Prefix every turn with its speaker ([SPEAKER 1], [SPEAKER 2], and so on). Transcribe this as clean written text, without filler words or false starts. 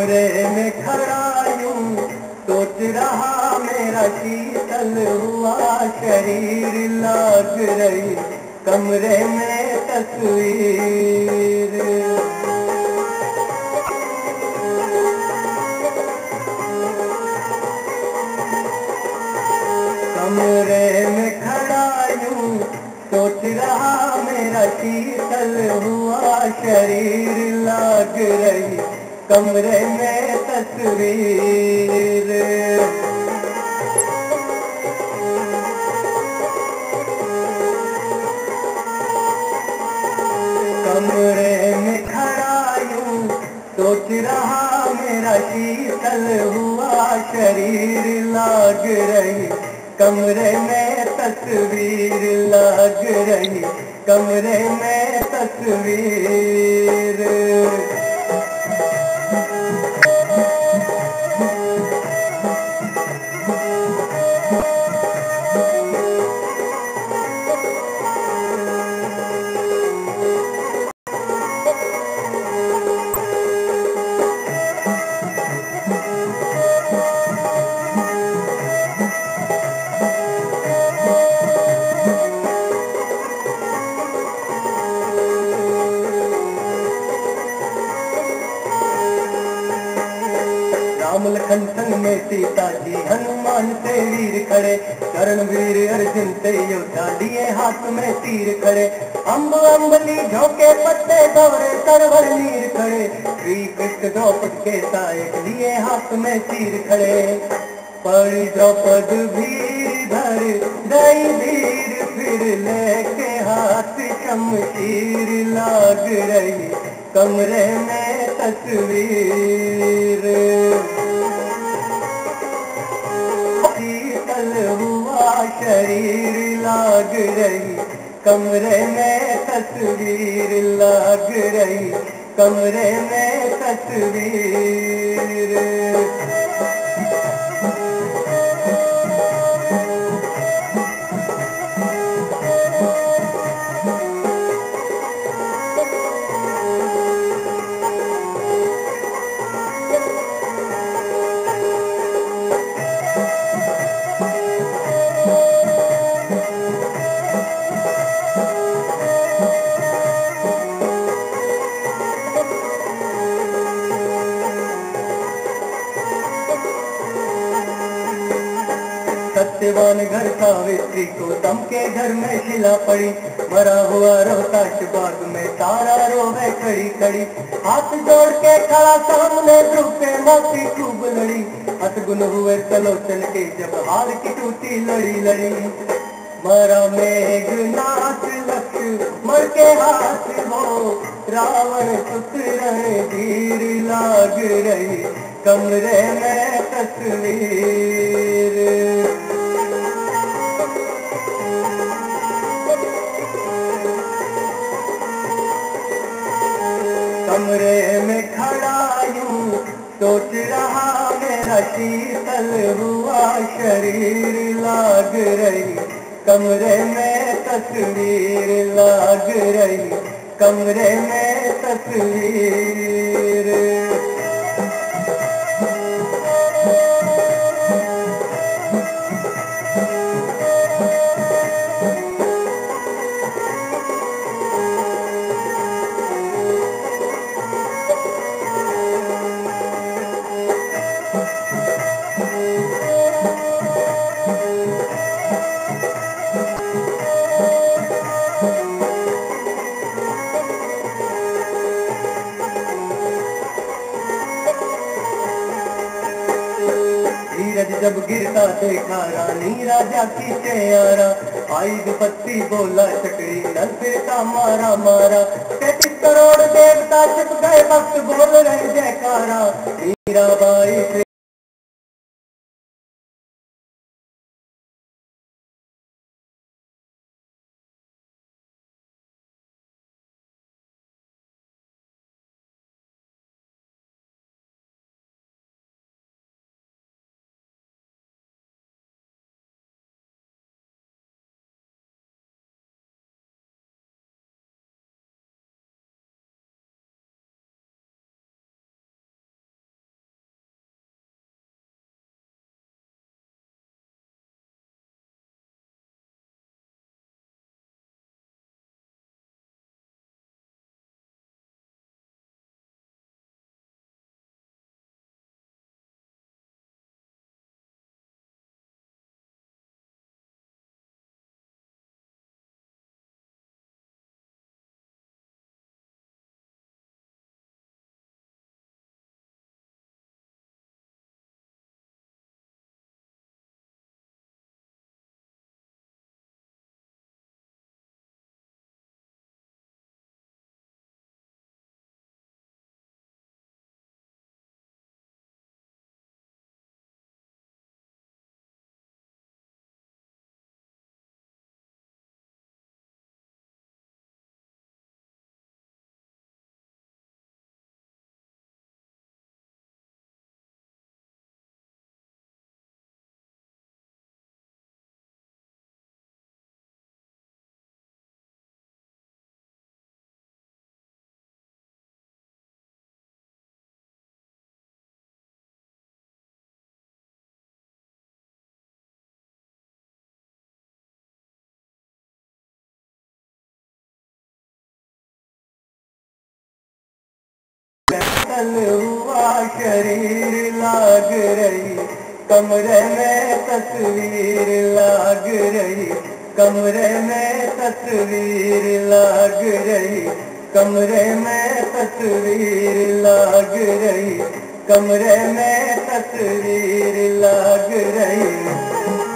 [SPEAKER 1] कमरे में खड़ा यूं सोच रहा मेरा शीतल हुआ शरीर लाग रही कमरे में तस्वीर। कमरे में खड़ा यूं सोच रहा मेरा शीतल हुआ शरीर लाग रही कमरे में तस्वीर। कमरे में खड़ा यूं सोच रहा मेरा शीतल हुआ शरीर लाग रही कमरे में तस्वीर लाग रही कमरे में तस्वीर। राम लखन संग में सीता जी हनुमान से वीर खड़े करणवीर अर्जुन से योद्धा लिए हाथ में तीर खड़े अम्ब अम्बली झोंके पत्ते दौरे सरवर नीर खड़े श्री कृष्ण द्रौपद के सायक लिए हाथ में तीर खड़े पड़ी द्रौपद भीर धर दई धीर फिर लेके हाथ शमशीर लाग रही कमरे में तस्वीर। शीतल हुआ शरीर लाग रही कमरे में तस्वीर लाग रही कमरे में तस्वीर। सत्यवान घर सावित्री को तम के घर में शिला पड़ी मरा हुआ रोहताश बाग में तारा रोवे खड़ी खड़ी हाथ जोड़ के खड़ा सामने ध्रुव पे मोती खूब लड़ी हसगुन हुए चलो चल के जब हार की टूटी लड़ी लड़ी मरा मेघनाथ लक्ष्मण के हाथ हो रावण पुत्र धीर लाग रही कमरे में तस्वीर। कमरे में खड़ा यूं सोच रहा मेरा शीतल हुआ शरीर लाग रही कमरे में तस्वीर लाग रही कमरे में तस्वीर। धीरज जब गिरता देखा रानी राजा की चेयारा आई विपत्ति बोला चकरी नल फिरता मारा मारा 33 करोड़ देवता छिप गए भक्त बोल रहे जयकारा मीराबाई फिसल हुआ शरीर लाग रही, कमरे में तस्वीर लाग रही, कमरे में तस्वीर लाग रही, कमरे में तस्वीर लाग रही, कमरे में तस्वीर लाग रही।